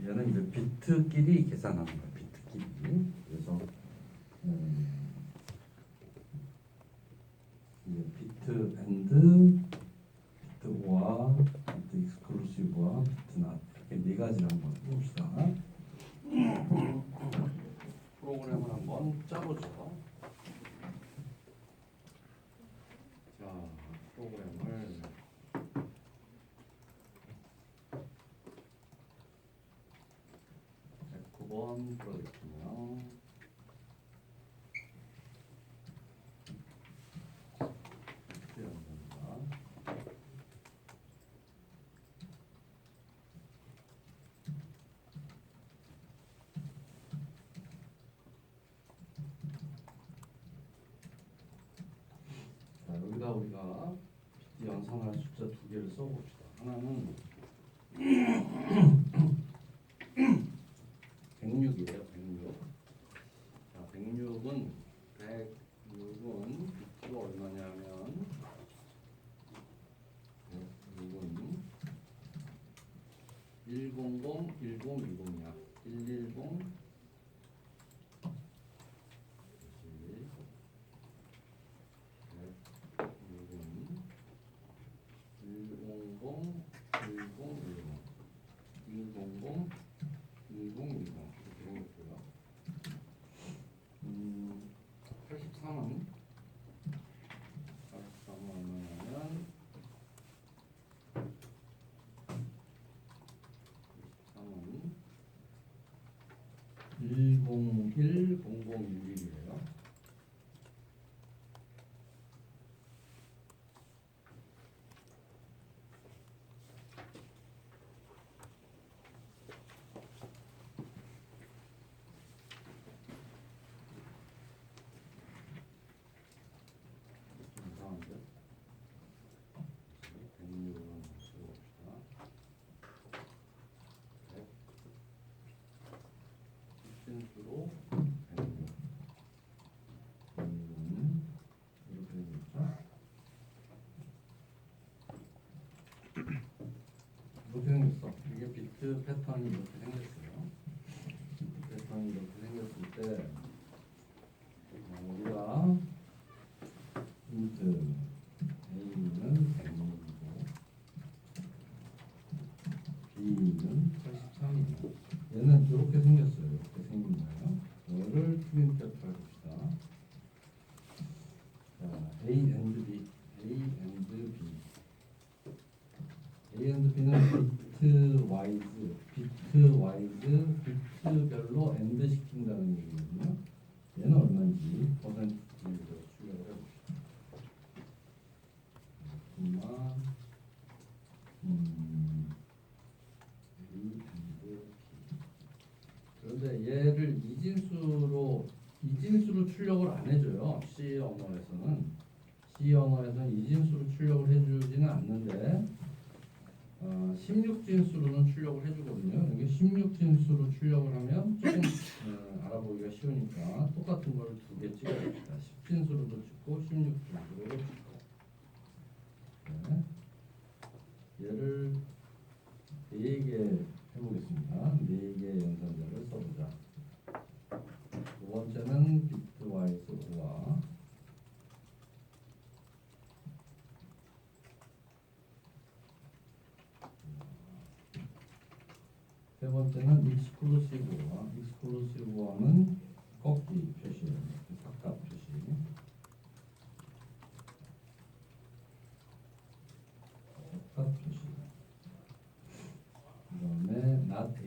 얘는 이제 비트끼리 계산하는 거야. 비트끼리. 그래서 이제 비트 앤드, 비트 오아, 비트 익스클루시브와 비트 낫, 이렇게 네 가지를 한번 해봅시다. 프로그램을 한번 짜보죠. 자, 프로그램을 F9번 프로젝트네요. 자, 여기다 우리가 비트 연산할 숫자 두 개를 써봅시다. 하나는 106이에요. 106. 자, 106은 비트가 얼마냐면 106은 100, 1010이야. 110 83은 얼마냐면 101 0011이에요. 이상한데? 106은 찍어봅시다. 10진수로 106. 106은 이렇게 되겠죠? 이렇게 생겼어. 이게 비트 패턴이 이렇게 생겼어요. 비트 패턴이 이렇게 생겼을 때 우리가 인트 A는 106이고 B는 83이고 얘는 이렇게 생겼어요. 이렇게 생긴 거예요. 이거를 프린트를 해봅시다. 자, A and B, A and B. A and B는 비트별로 AND 시킨다는 얘기거든요. 얘는 얼마인지 퍼센트로 출력을 해봅시다. A and B. 그런데 얘를 이진수로 출력을 안 해줘요. C 언어에서는 이진수로 출력을 해주지는 않는데 16진수로는 출력을 해주거든요. 이게 16진수로 출력을 하면 조금 알아보기가 쉬우니까 똑같은 거를 두 개 찍어봅시다. 10진수로도 찍고 16진수로도 찍고. 네. 얘를 4개 해보겠습니다. 4개의 연산자를 써보자. 두 번째는 비트와이즈 5와 세 번째는 익스클루시브와는 꺾기 표시예요. 삭각 표시. 삭각 표시. 그다음에 not A.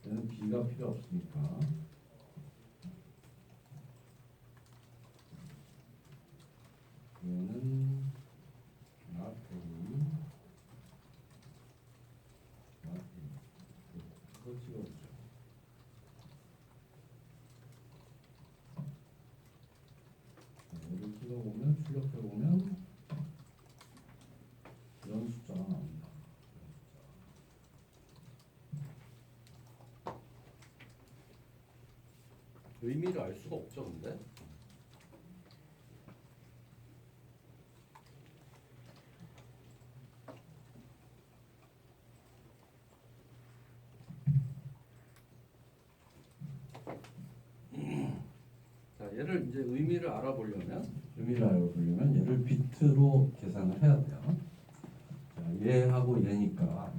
얘는 B가 필요 없으니까. 얘는 not A. 이거 찍어보죠. 얘를 찍어보면 출력해보면 이런 숫자가 나옵니다. 의미를 알 수가 없죠, 근데? 얘를 이제 의미를 알아보려면 얘를 비트로 계산을 해야 돼요. 자, 얘하고 얘니까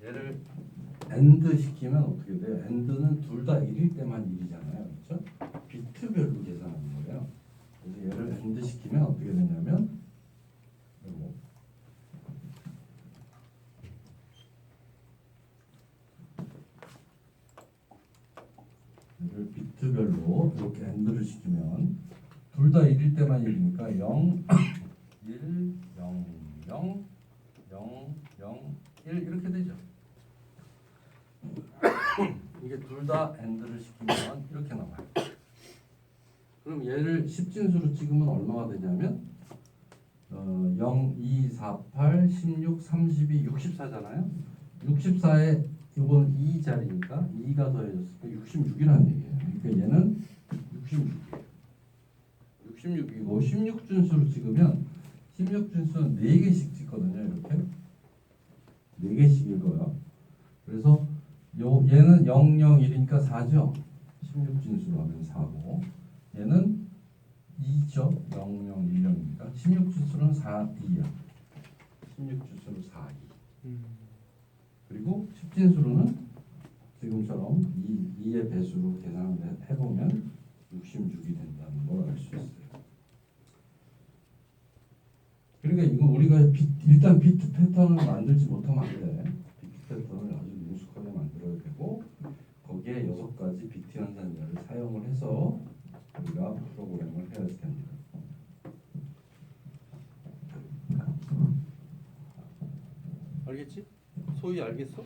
얘를 AND 시키면 어떻게 돼요? AND는 둘 다 1일 때만 1이잖아요. 그렇죠? 비트별로 계산하는 거예요. 그래서 얘를 AND 시키면 어떻게 되냐면 요거 얘를 비트별로 이렇게 AND를 시키면 둘 다 1일 때만 1이니까 0, 1, 0, 0, 0, 0, 1 이렇게 되죠. 이게 둘 다 AND를 시키면 이렇게 나와요. 그럼 얘를 10진수로 찍으면 얼마가 되냐면 0, 2, 4, 8, 16, 32, 64잖아요. 64에 이건 2 자리니까 2가 더해졌으니까 66이라는 얘기예요. 그러니까 얘는 66이에요. 66이고 16준수로 찍으면 16준수는 4개씩 찍거든요. 이렇게 4개씩 읽어요. 그래서 얘는 0, 0, 1이니까 4죠. 16진수로 하면 4고 얘는 2죠. 0, 0, 1, 0이니까 16진수는 4, 2야. 16진수로 4, 2. 그리고 10진수로는 지금처럼 2의 배수로 계산을 해보면 66이 된다는 걸 알 수 있어요. 그러니까 이거 우리가 일단 비트 패턴을 만들지 못하면 안 돼. 비트 패턴을 아주 능숙하게 만들어야 되고 거기에 6가지 비트 연산자를 사용을 해서 우리가 프로그램을 해야 됩니다. 알겠지? 소위 알겠어?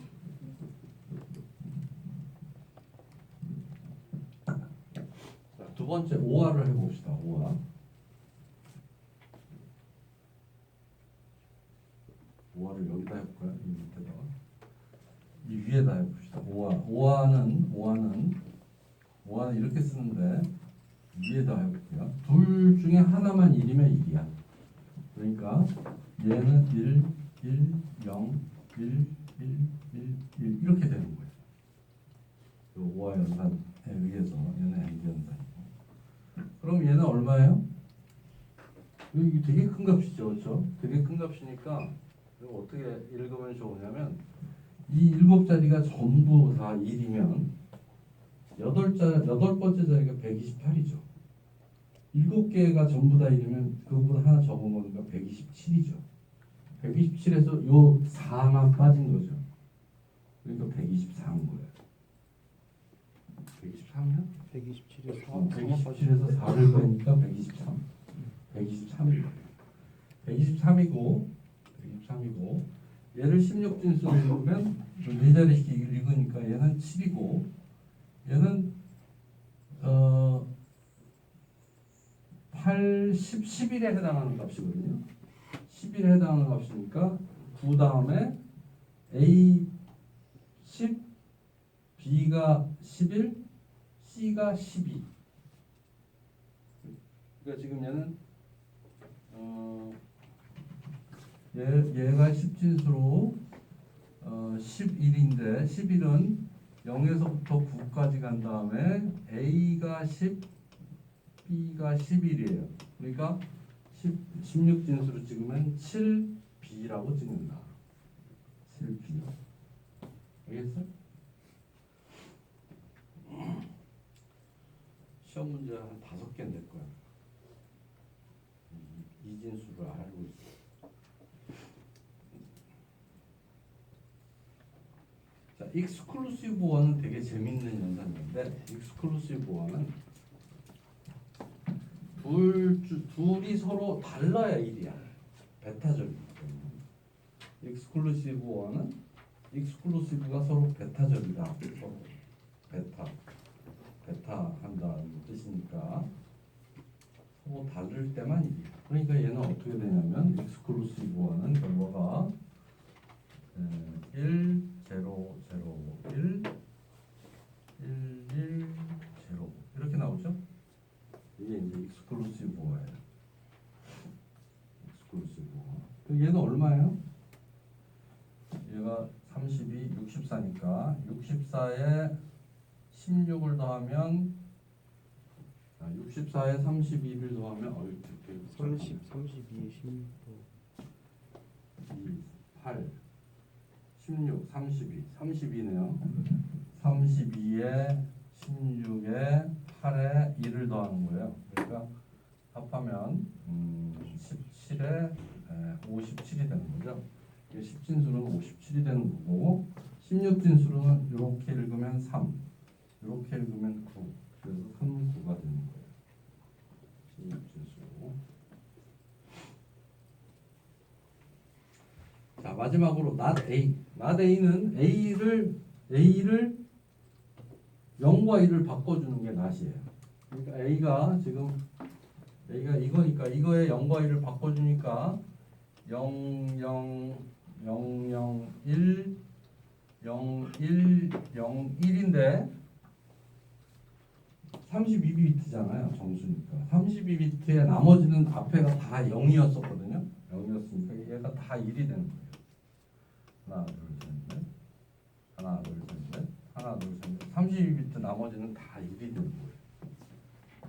자, 두 번째 OR을 해봅시다. OR을 여기다 해볼까요? 이 밑에다가 이 위에다 해봅시다. OR는 이렇게 쓰는데 위에다 해볼게요. 둘 중에 하나만 1이면 1이야. 그러니까 얘는 1, 1, 0, 1, 1, 1, 1 이렇게 되는 거예요. 그 OR 연산에 의해서 얘는 AND 연산이고. 그럼 얘는 얼마예요? 이게 되게 큰 값이죠, 그렇죠? 되게 큰 값이니까 이거 어떻게 읽으면 좋으냐면 이 7자리가 전부 다 1이면 8번째 자리가 128이죠. 7개가 전부 다 1이면 그거보다 하나 적은 거니까 127이죠. 127에서 요 4만 빠진 거죠. 그러니까 124인 거예요. 123이야? 127에서 4를 빼니까 123. 123이에요. 123이고 얘를 16진수로 읽으면 4자리씩 읽으니까 얘는 7이고 얘는 11에 해당하는 값이거든요. 11에 해당하는 값이니까 9 다음에 A 10, B가 11, C가 12. 그러니까 지금 얘는 얘가 10진수로 11인데 11은 0에서부터 9까지 간 다음에 A가 10, B가 11이에요. 그러니까 16진수로 찍으면 7B라고 찍는다. 7B. 알겠어? 시험 문제 한 5개 낼 거야. 이 진수를 알고 있어. 자, 익스클루시브 원은 되게 재밌는 연산인데 익스클루시브 원은 둘이 서로 달라야 1이야. 베타적이기 때문에. 익스클루시브 원은 익스클루시브가 서로 베타적이다. 서로 베타 한다는 뜻이니까 서로 다를 때만 1이야. 그러니까 얘는 어떻게 되냐면 익스클루시브 원은 결과가 1, 0, 0, 1, 1, 1, 0 이렇게 나오죠? 이게 이제 익스클루시브 원이에요. 익스클루시브 원. 얘는 얼마예요? 얘가 32, 64니까 64에 16을 더하면 자, 64에 32를 더하면 이렇게 30, 32, 16. 2, 8, 16, 32, 32네요. 32에 16에 8에 1을 더하는 거예요. 그러니까 합하면 17에 57이 되는 거죠. 10진수는 57이 되는 거고 16진수는 이렇게 읽으면 3, 이렇게 읽으면 9. 그래서 3, 9가 되는 거예요. 16진수. 자, 마지막으로 not A. not A는 A를 0과 1을 바꿔주는 게 not이에요. 그러니까 A가 지금 A가 이거니까 이거에 0과 1을 바꿔주니까 0, 0, 0, 0, 1, 0, 1, 0, 1인데 32비트잖아요. 정수니까. 32비트의 나머지는 앞에가 다 0이었었거든요. 0이었으니까 얘가 다 1이 되는 거예요. 하나, 둘, 셋, 넷. 하나, 둘, 셋, 넷. 하나, 둘, 셋, 넷. 32비트 나머지는 다 1이 되는 거예요.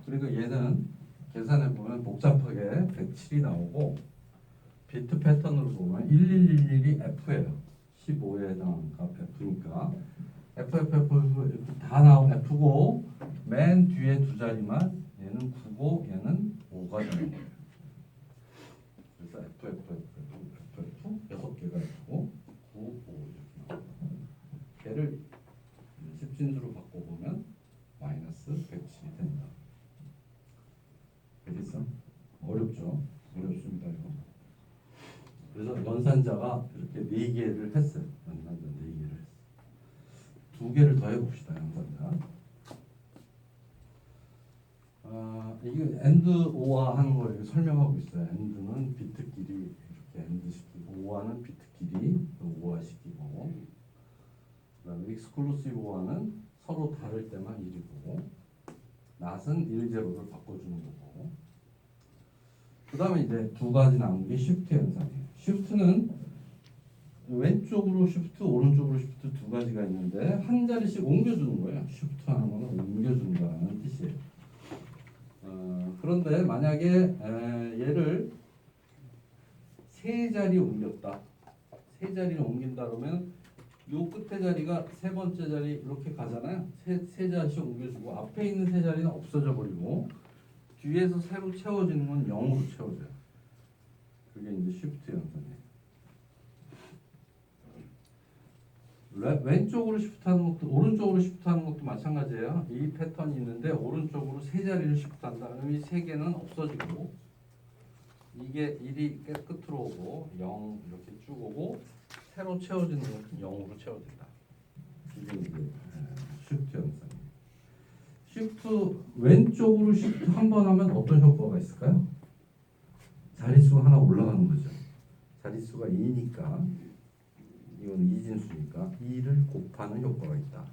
그리고 얘는 계산해 보면 복잡하게 107이 나오고 비트 패턴으로 보면 1111이 F예요. 15에 해당하는 값 F니까 F 다 나온 F고 맨 뒤에 두 자리만 얘는 9고 얘는 5가 되는 거예요. 그래서 F 6개가 있고 9, 5 이렇게 나와요. 걔를 10진수로 바꿔보면 마이너스 107이 된다. 알겠어? 어렵죠? 어렵습니다 이거. 그래서 연산자가 이렇게 4개를 했어요. 연산자 4개를 했어요. 2개를 더 해봅시다. 연산자. 이게 AND OR 하는 걸 설명하고 있어요. AND는 비트끼리 이렇게 AND 시키고 OR는 비트끼리 OR 시키고 그다음에 exclusive OR는 서로 다를 때만 1이고 not은 1, 0를 바꿔주는 거고 그 다음에 이제 두 가지 남은 게 shift 현상이에요. shift는 왼쪽으로 shift, 오른쪽으로 shift 두 가지가 있는데 한 자리씩 옮겨주는 거예요. shift 하는 거는 옮겨준다는 뜻이에요. 그런데 만약에 얘를 세 자리 옮겼다. 세 자리를 옮긴다 그러면 요 끝에 자리가 세 번째 자리 이렇게 가잖아요. 세 자리씩 옮겨주고 앞에 있는 세 자리는 없어져 버리고 뒤에서 새로 채워지는 건 0으로 채워져요. 그게 이제 쉬프트 현상이에요. 왼쪽으로 쉬프트하는 것도 오른쪽으로 쉬프트하는 것도 마찬가지예요. 이 패턴이 있는데 오른쪽으로 세 자리를 쉬프트한다. 그러면 이 세 개는 없어지고 이게 1이 끝으로 오고 0 이렇게 쭉 오고 새로 채워지는 것은 0으로 채워진다. 이게 이제 쉬프트 현상이에요. 쉬프트 왼쪽으로 쉬프트 한 번 하면 어떤 효과가 있을까요? 자릿수가 하나 올라가는 거죠. 자릿수가 2니까 이건 이진수니까 2를 곱하는 효과가 있다.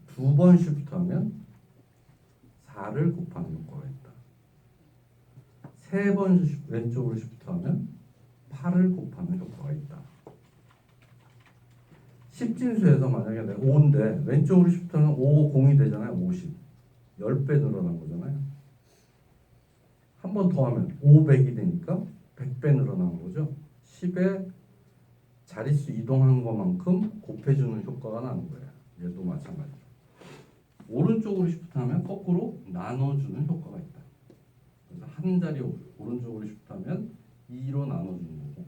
두 번 쉬프트하면 4를 곱하는 효과가 있다. 세 번 왼쪽으로 쉬프트하면 8을 곱하는 효과가 있다. 10진수에서 만약에 내가 5인데 왼쪽으로 쉬프트하면 5, 0이 되잖아요. 50. 10배 늘어난 거잖아요. 한 번 더 하면 500이 되니까 100배 늘어난 거죠. 10에 자릿수 이동한 것만큼 곱해주는 효과가 나는 거예요. 얘도 마찬가지로. 오른쪽으로 쉬프트하면 거꾸로 나눠주는 효과가 있다. 그래서 한 자리 오른쪽으로 쉬프트하면 2로 나눠주는 거고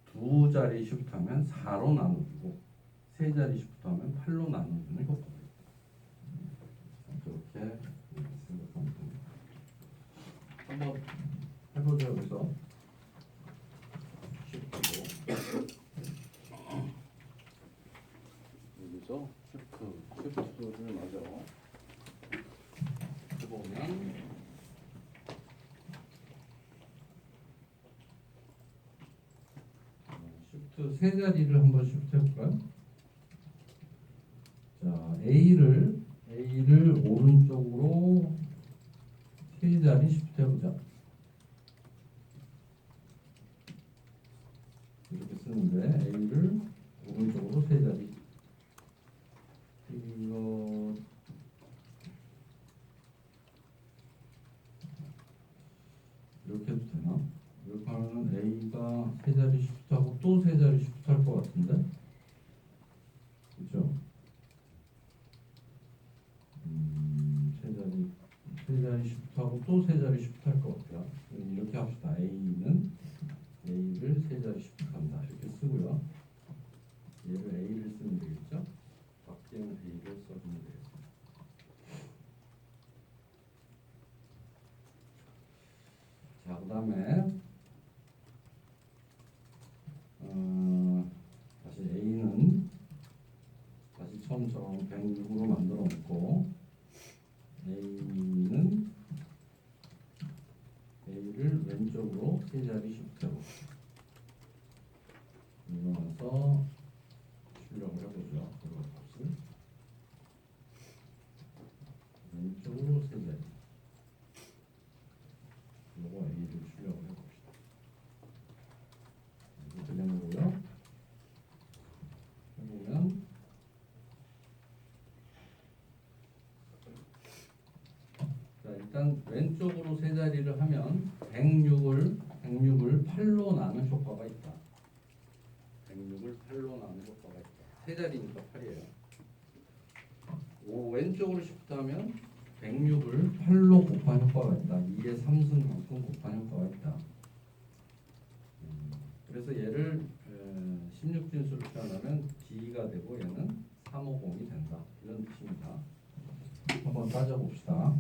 두 자리 쉬프트하면 4로 나눠주고 세 자리 쉬프트하면 8로 나눠주는 효과가 있다. 그렇게 생각하면 됩니다. 한번 해보죠. 여기서 쉬프트로 여기서 쉬프트를 마저 해보면 쉬프트 세 자리를 한번 쉬프트 해볼까요? 자, A를 오른쪽으로 세 자리 쉬프트 해보자. 이렇게 쓰는데 A를 오른쪽으로 세 자리. 이거 또 세 자리 시프트 할 것 같은데? 그죠? 세 자리 시프트하고 또 세 자리 시프트 할 것 같아요. 이렇게 합시다. A는 A를 세 자리 시프트한다. 이렇게 쓰고요. 얘를 A를 쓰면 되겠죠? 밖에는 A를 써주면 되겠습니다. 자, 그 다음에 다시 A는 다시 처음처럼 106으로 만들어 놓고 A는 A를 왼쪽으로 세 자리 시프트하고 이용해서 출력을 해보죠. 값을 왼쪽으로 세 자리. 요거 A를 출력을 해봅시다. 이렇게 되는 거고요. 해보면 자, 일단 왼쪽으로 세 자리를 하면 106을 8로 나눈 효과가 있다. 106을 8로 나눈 효과가 있다. 세 자리니까 8이에요. 왼쪽으로 시프트하면 106을 8로 곱한 효과가 있다. 2의 3승만큼 곱한 효과가 있다. 그래서 얘를 16진수로 표현하면 D가 되고 얘는 350이 된다. 이런 뜻입니다. 한번 따져봅시다.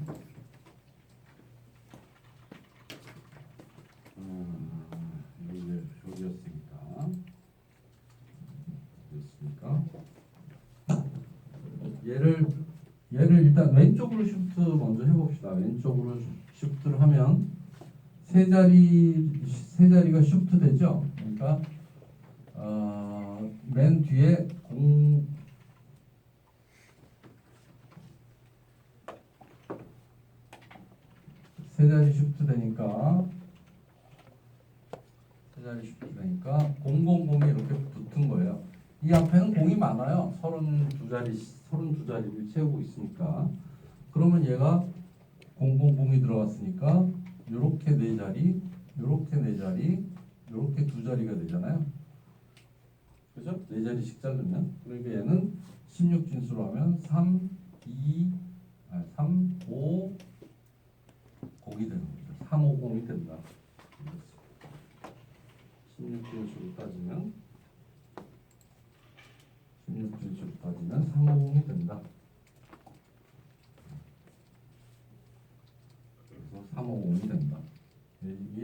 여기였으니까 얘를 일단 왼쪽으로 시프트 먼저 해봅시다. 왼쪽으로 시프트를 하면 세 자리가 시프트 되죠. 그러니까 맨 뒤에 세 자리 시프트 되니까 000이 이렇게 붙은 거예요. 이 앞에는 공이 많아요. 32자리를 채우고 있으니까. 그러면 얘가 000이 들어갔으니까 요렇게 네 자리, 요렇게 네 자리, 요렇게 두 자리가 되잖아요. 그죠? 네 자리씩 자르면. 그러니까 얘는 16진수로 하면 3, 5 곡이 되는 거죠. 350이 된다. 16진수로 따지면 350이 된다. 그래서 350이 된다. 이게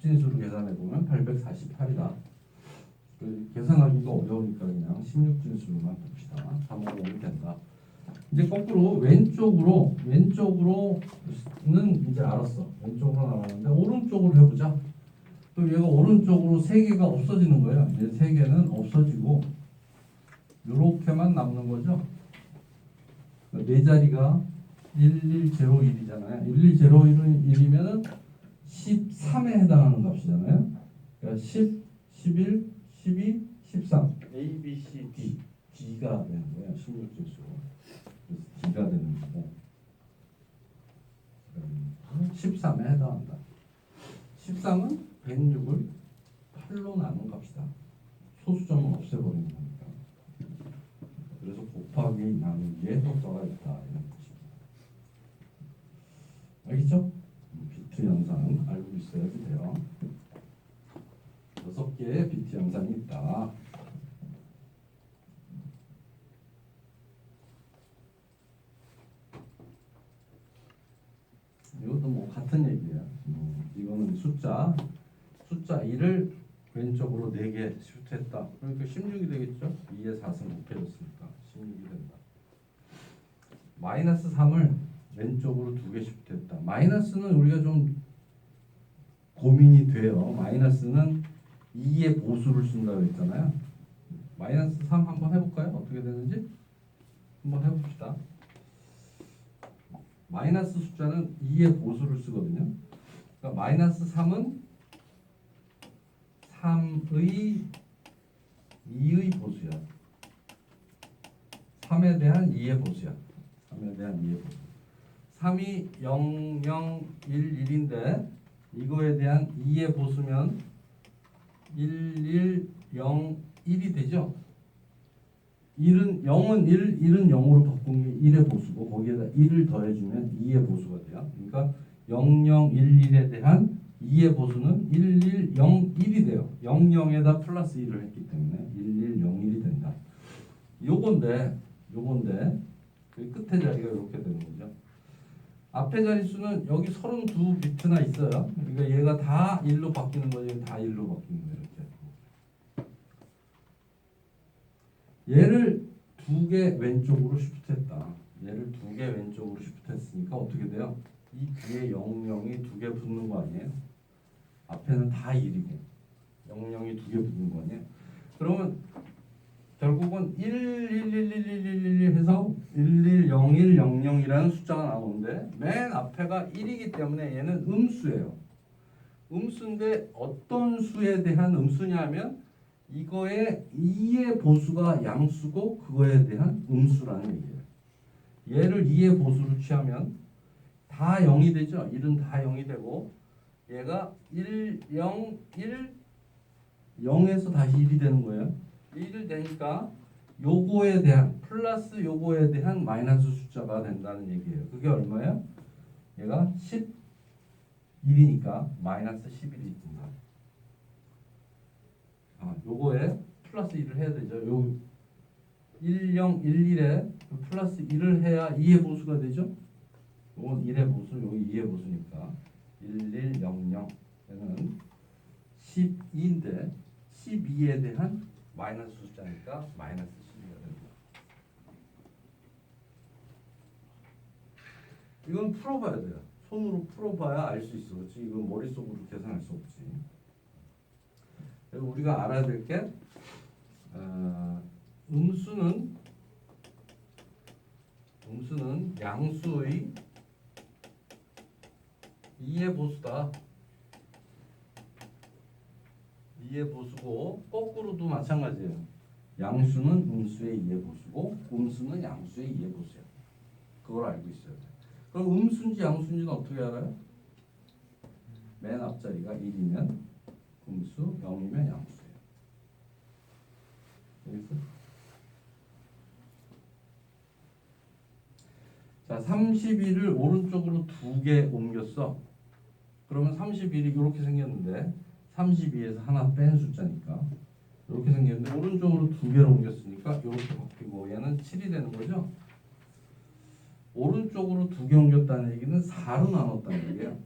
10진수로 계산해 보면 848이다. 계산하기가 어려우니까 그냥 16진수로만 봅시다. 350이 된다. 이제 거꾸로 왼쪽으로는 이제 알았어. 왼쪽으로 나왔는데 오른쪽으로 해보자. 그럼 얘가 오른쪽으로 3개가 없어지는 거예요. 얘 3개는 없어지고 요렇게만 남는 거죠. 네 자리가 1101이잖아요. 1101이면은 13에 해당하는 값이잖아요. 그러니까 10, 11, 12, 13. A, B, C, D. D가 되는 거예요. 16진수로. 그래서 D가 되는 거고. 13에 해당한다. 13은 106을 8로 나눈 값이다. 소수점은 없애버리는 거니까. 그래서 곱하기 나누기에 효과가 있다. 이런 뜻입니다. 알겠죠? 비트 양상 알고 있어야지 돼요. 6개의 비트 양상이 있다. 이것도 뭐 같은 얘기예요. 이거는 숫자 2를 왼쪽으로 4개 시프트했다. 그러니까 16이 되겠죠? 2의 4승 곱해졌으니까 16이 된다. 마이너스 3을 왼쪽으로 2개 시프트했다. 마이너스는 우리가 좀 고민이 돼요. 마이너스는 2의 보수를 쓴다고 했잖아요. 마이너스 3 한번 해볼까요? 어떻게 되는지 한번 해봅시다. 마이너스 숫자는 2의 보수를 쓰거든요. 그러니까 마이너스 3은 2의 보수야. 3에 대한 2의 보수야. 3에 대한 2의 보수. 3이 0, 0, 1, 1인데 이거에 대한 2의 보수면 1, 1, 0, 1이 되죠? 1은 0은 1, 1은 0으로 바꾸면 1의 보수고 거기에다 1을 더해주면 2의 보수가 돼요. 그러니까 0, 0, 1, 1에 대한 2의 보수는 1, 1, 0, 1이 돼요. 0, 0에다 플러스 1을 했기 때문에 1, 1, 0, 1이 된다. 요건데 그 끝에 자리가 이렇게 되는 거죠. 앞에 자릿수는 여기 32비트나 있어요. 그러니까 얘가 다 1로 바뀌는 거죠. 다 1로 바뀌는 거예요. 이렇게. 얘를 두 개 왼쪽으로 시프트했다. 얘를 두 개 왼쪽으로 시프트했으니까 어떻게 돼요? 이 뒤에 00이 두 개 붙는 거 아니에요? 앞에는 다 1이고 00이 두 개 붙는 거 아니에요? 그러면 결국은 1, 1, 1, 1, 1, 1, 1 해서 1, 1, 0, 1, 0, 0이라는 숫자가 나오는데 맨 앞에가 1이기 때문에 얘는 음수예요. 음수인데 어떤 수에 대한 음수냐면 이거의 2의 보수가 양수고 그거에 대한 음수라는 얘기예요. 얘를 2의 보수로 취하면 다 0이 되죠. 1은 다 0이 되고 얘가 1, 0, 1, 0에서 다시 1이 되는 거예요. 1이 되니까 요거에 대한 플러스 요거에 대한 마이너스 숫자가 된다는 얘기예요. 그게 얼마예요? 얘가 11이니까 마이너스 11이 된다. 요거에 플러스 1을 해야 되죠. 요 10, 11에 플러스 1을 해야 2의 보수가 되죠. 요건 1의 보수, 요건 2의 보수니까 1100 얘는 12인데 12에 대한 마이너스 숫자니까 마이너스 12가 됩니다. 이건 풀어봐야 돼요. 손으로 풀어봐야 알 수 있어. 그렇지? 이건 머릿속으로 계산할 수 없지. 그리고 우리가 알아야 될 게 음수는 양수의 2의 보수다. 2의 보수고 거꾸로도 마찬가지예요. 양수는 음수의 2의 보수고 음수는 양수의 2의 보수야. 그걸 알고 있어야 돼. 그럼 음수인지 양수인지는 어떻게 알아요? 맨 앞자리가 1이면 음수, 0이면 양수예요. 알겠어? 자, 31을 오른쪽으로 두 개 옮겼어. 그러면 31이 이렇게 생겼는데 32에서 하나 뺀 숫자니까 이렇게 생겼는데 오른쪽으로 두 개를 옮겼으니까 이렇게 바뀌고 얘는 7이 되는 거죠. 오른쪽으로 두 개 옮겼다는 얘기는 4로 나눴다는 얘기예요.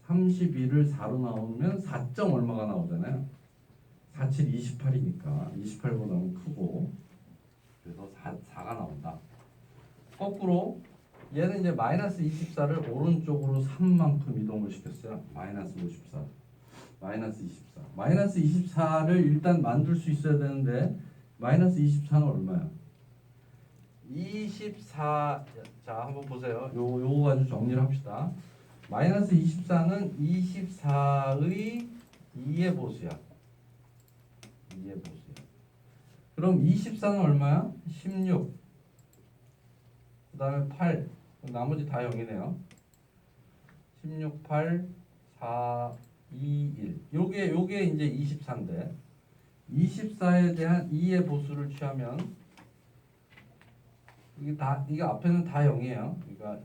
31을 4로 나누면 4점 얼마가 나오잖아요. 4, 7, 28이니까 28보다는 크고 그래서 4가 나온다. 거꾸로 얘는 이제 마이너스 24를 오른쪽으로 3만큼 이동을 시켰어요. 마이너스 54, 마이너스 24. 마이너스 24를 일단 만들 수 있어야 되는데 마이너스 24는 얼마야? 24. 자, 한번 보세요. 요거 가지고 정리를 합시다. 마이너스 24는 24의 2의 보수야. 2의 보수야. 그럼 24는 얼마야? 16. 그 다음에 8. 나머지 다 0이네요. 16, 8, 4, 2, 1. 요게 이제 24인데 24에 대한 2의 보수를 취하면 이게 앞에는 다 0이에요. 그러니까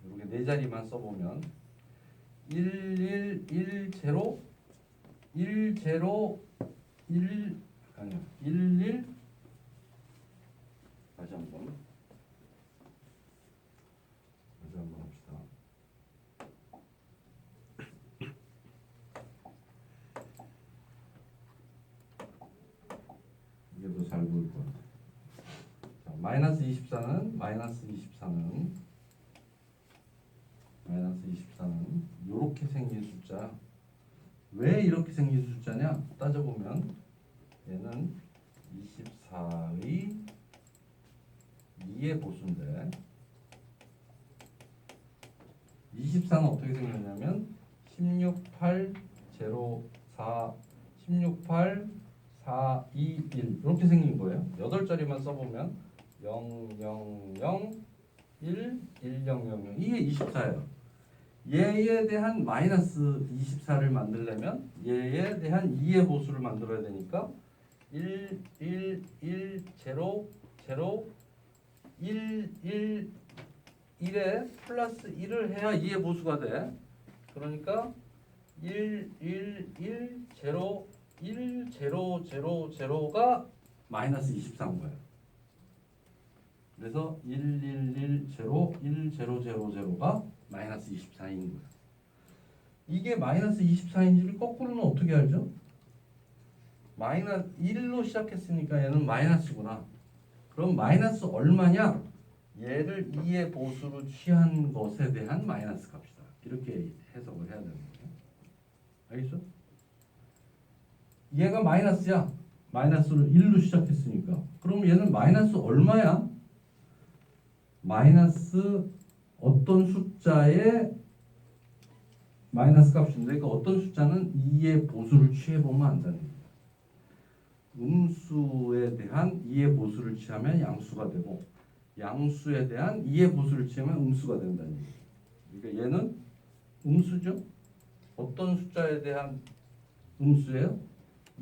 이렇게 네 자리만 써보면 1, 1, 1, 0, 1, 0, 1, 아니요, 1, 1. 다시 한번 합시다. 이게 더 잘 보일 것 같아요. 자, 마이너스 24는 이렇게 생긴 숫자. 왜 이렇게 생긴 숫자냐? 따져보면 얘는 24의 2의 보수인데 24는 어떻게 생겼냐면 16, 8, 0, 4, 16, 8, 4, 2, 1 이렇게 생긴 거예요. 8자리만 써보면 0, 0, 0, 1, 1, 0, 0, 0 이게 24예요. 얘에 대한 마이너스 24를 만들려면 얘에 대한 2의 보수를 만들어야 되니까 1, 1, 1, 0, 0, 1, 1, 1에 플러스 1을 해야 2의 보수가 돼. 그러니까 1, 1, 1, 0, 1, 0, 0, 0가 마이너스 24인 거예요. 그래서 1, 1, 1, 0, 1, 0, 0, 0가 마이너스 24인 거예요. 이게 마이너스 24인지를 거꾸로는 어떻게 알죠? 마이너스 1로 시작했으니까 얘는 마이너스구나. 그럼 마이너스 얼마냐? 얘를 2의 보수로 취한 것에 대한 마이너스 값이다. 이렇게 해석을 해야 되는 거예요. 알겠죠? 얘가 마이너스야. 마이너스를 1로 시작했으니까. 그럼 얘는 마이너스 얼마야? 마이너스 어떤 숫자의 마이너스 값인데 그 어떤 숫자는 2의 보수를 취해보면 안다는 거예요. 음수에 대한 2의 보수를 취하면 양수가 되고 양수에 대한 2의 보수를 취하면 음수가 된다는 얘기예요. 그러니까 얘는 음수죠. 어떤 숫자에 대한 음수예요?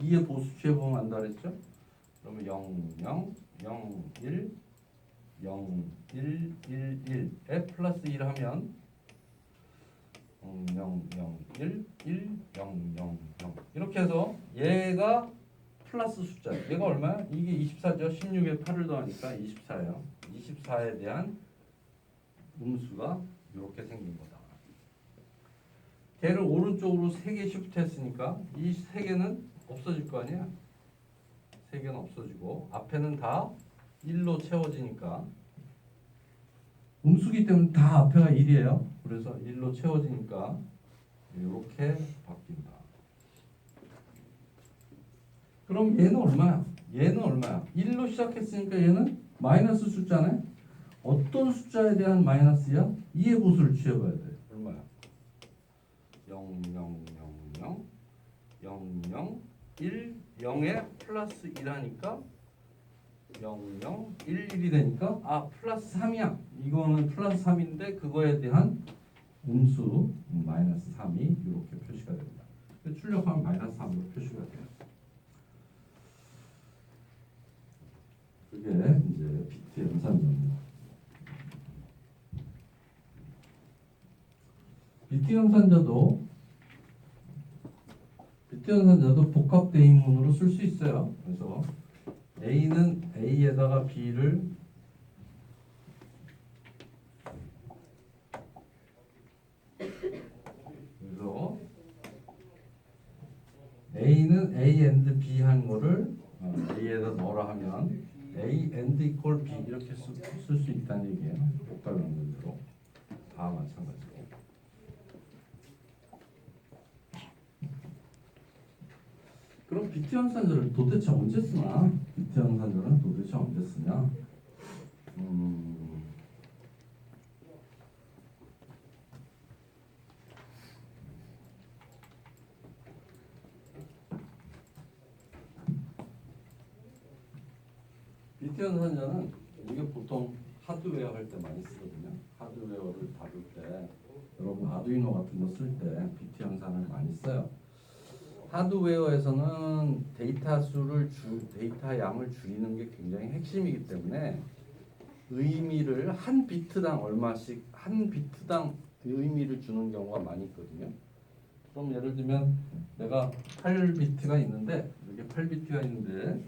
2의 보수 취해보면 안다 그랬죠? 그러면 0, 0, 0, 1, 0, 1, 1, 1에 플러스 1 하면 0, 0, 1, 1, 0, 0, 0 이렇게 해서 얘가 플러스 숫자 얘가 얼마야? 이게 24죠. 16에 8을 더하니까 24예요. 24에 대한 음수가 이렇게 생긴 거다. 걔를 오른쪽으로 3개 시프트 했으니까 이 3개는 없어질 거 아니야? 3개는 없어지고 앞에는 다 1로 채워지니까 음수기 때문에 다 앞에가 1이에요. 그래서 1로 채워지니까 이렇게 바뀐다. 그럼 얘는 얼마야? 얘는 얼마야? 1로 시작했으니까 얘는 마이너스 숫자네? 어떤 숫자에 대한 마이너스야? 2의 보수를 취해봐야 돼. 얼마야? 0, 0, 0, 0, 0, 0, 1, 0에 플러스 1 하니까 0, 0, 1, 1이 되니까 아 플러스 3이야. 이거는 플러스 3인데 그거에 대한 음수 마이너스 3이 이렇게 표시가 됩니다. 출력하면 마이너스 3으로 표시가 돼요. 그게 이제 비트 연산전입니다. 비트 연산자도 복합 대인문으로 쓸 수 있어요. 그래서 A는 A에다가 B를 그래서 A는 A and B 한 거를 A에다 넣으라 하면 A and equal B 이렇게 쓸 수 있다는 얘기예요. 복합 연산대로 다 마찬가지로. 그럼 비트 연산자를 도대체 언제 쓰나? 비트 연산자는 도대체 언제 쓰냐? 비트 연산자는 이게 보통 하드웨어 할 때 많이 쓰거든요. 하드웨어를 다룰 때 여러분 아두이노 같은 거 쓸 때 비트 연산을 많이 써요. 하드웨어에서는 데이터 양을 줄이는 게 굉장히 핵심이기 때문에 의미를 한 비트당 얼마씩 한 비트당 의미를 주는 경우가 많이 있거든요. 그럼 예를 들면 내가 8비트가 있는데 이렇게 8비트가 있는데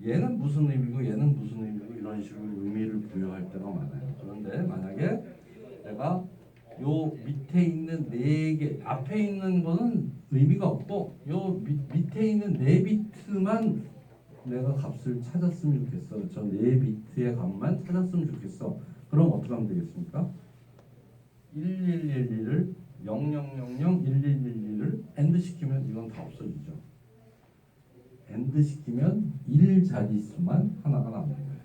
얘는 무슨 의미고 얘는 무슨 의미고 이런 식으로 의미를 부여할 때가 많아요. 그런데 만약에 내가 요 밑에 있는 4개 앞에 있는 거는 의미가 없고 요 밑에 있는 4비트만 내가 값을 찾았으면 좋겠어. 저 4비트의 값만 찾았으면 좋겠어. 그럼 어떻게 하면 되겠습니까? 1111을 00001111을 AND 시키면 이건 다 없어지죠. AND 시키면 1 자릿수만 하나가 남는 거예요.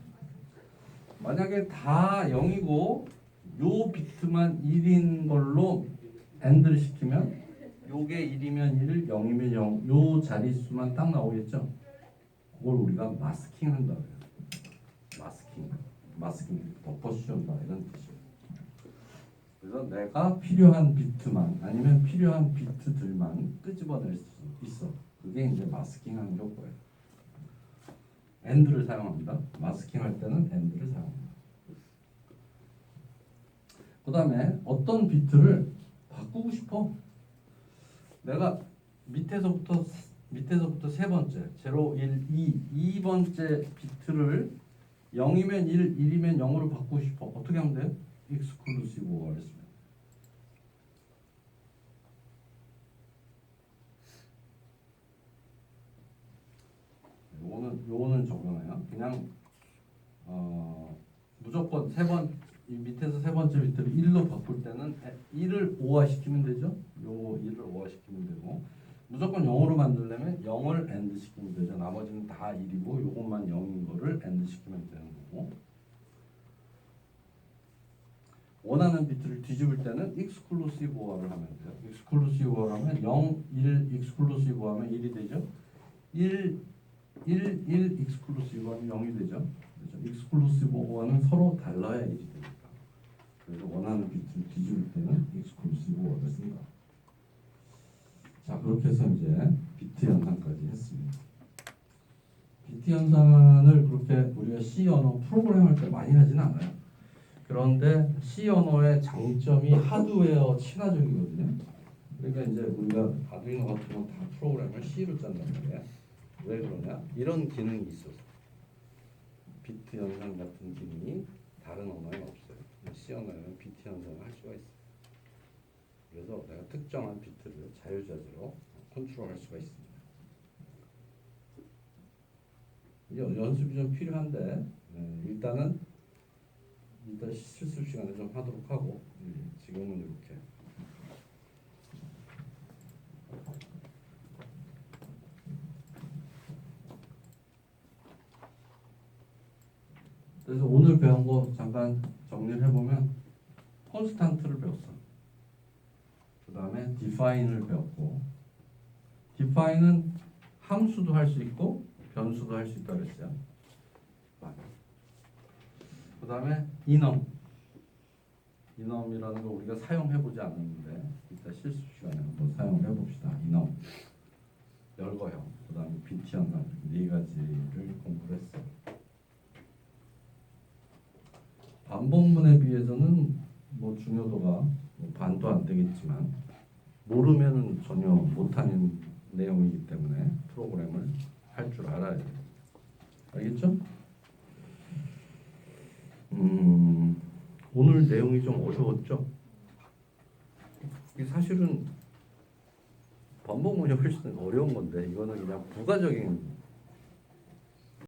만약에 다 0이고 요 비트만 1인 걸로 AND를 시키면 요게 1이면 1, 0이면 0, 요 자릿수만 딱 나오겠죠? 그걸 우리가 마스킹 한다 그래요. 마스킹 덮어씌운다 이런 뜻이에요. 그래서 내가 필요한 비트만 아니면 필요한 비트들만 끄집어낼 수 있어. 그게 이제 마스킹하는 효과예요. AND를 사용합니다. 마스킹할 때는 AND를 사용합니다. 그 다음에 어떤 비트를 바꾸고 싶어? 내가 밑에서부터 세 번째 0, 1, 2 2번째 비트를 0이면 1, 1이면 0으로 바꾸고 싶어. 어떻게 하면 돼요? exclusive OR을 쓰면. 요거는 적용해요. 그냥 무조건 이 밑에서 세 번째 비트를 1로 바꿀 때는 1을 5화 시키면 되죠. 요 1을 5화 시키면 되고 무조건 0으로 만들려면 0을 AND 시키면 되죠. 나머지는 다 1이고 요것만 0인 거를 AND 시키면 되는 거고 원하는 비트를 뒤집을 때는 exclusive OR을 하면 돼요. exclusive OR 하면 0, 1 exclusive 하면 1이 되죠. 1 exclusive 하면 0이 되죠. 그렇죠? exclusive OR는 서로 달라야 1이 되니까. 그래서 원하는 비트를 뒤집을 때는 exclusive OR을 쓴다. 자, 그렇게 해서 이제 비트 연산까지 했습니다. 비트 연산을 그렇게 우리가 C 언어 프로그램 할 때 많이 하지는 않아요. 그런데 C 언어의 장점이 하드웨어 친화적이거든요. 그러니까 이제 우리가 아두이노 같은 건 다 프로그램을 C로 짠단 말이에요. 왜 그러냐? 이런 기능이 있어서. 비트 연산 같은 기능이 다른 언어에 없어요. C 언어에는 비트 연산을 할 수가 있어요. 그래서 내가 특정한 비트를 자유자재로 컨트롤할 수가 있습니다. 연습이 좀 필요한데 일단 실습 시간에 좀 하도록 하고 지금은 이렇게. 그래서 오늘 배운 거 잠깐 정리를 해보면 콘스탄트를 배웠어. 그 다음에 define을 배웠고 define은 함수도 할 수 있고 변수도 할 수 있다 그랬어요. 그 다음에 enum이라는 거 우리가 사용해보지 않았는데 이따 실습 시간에 한번 사용해봅시다. enum 열거형 그 다음에 비트 연산 네 가지를 공부를 했어. 반복문에 비해서는 뭐 중요도가 뭐 반도 안 되겠지만 모르면은 전혀 못하는 내용이기 때문에 프로그램을 할 줄 알아야 돼요. 알겠죠? 오늘 내용이 좀 어려웠죠? 사실은 반복문이 훨씬 어려운 건데 이거는 그냥 부가적인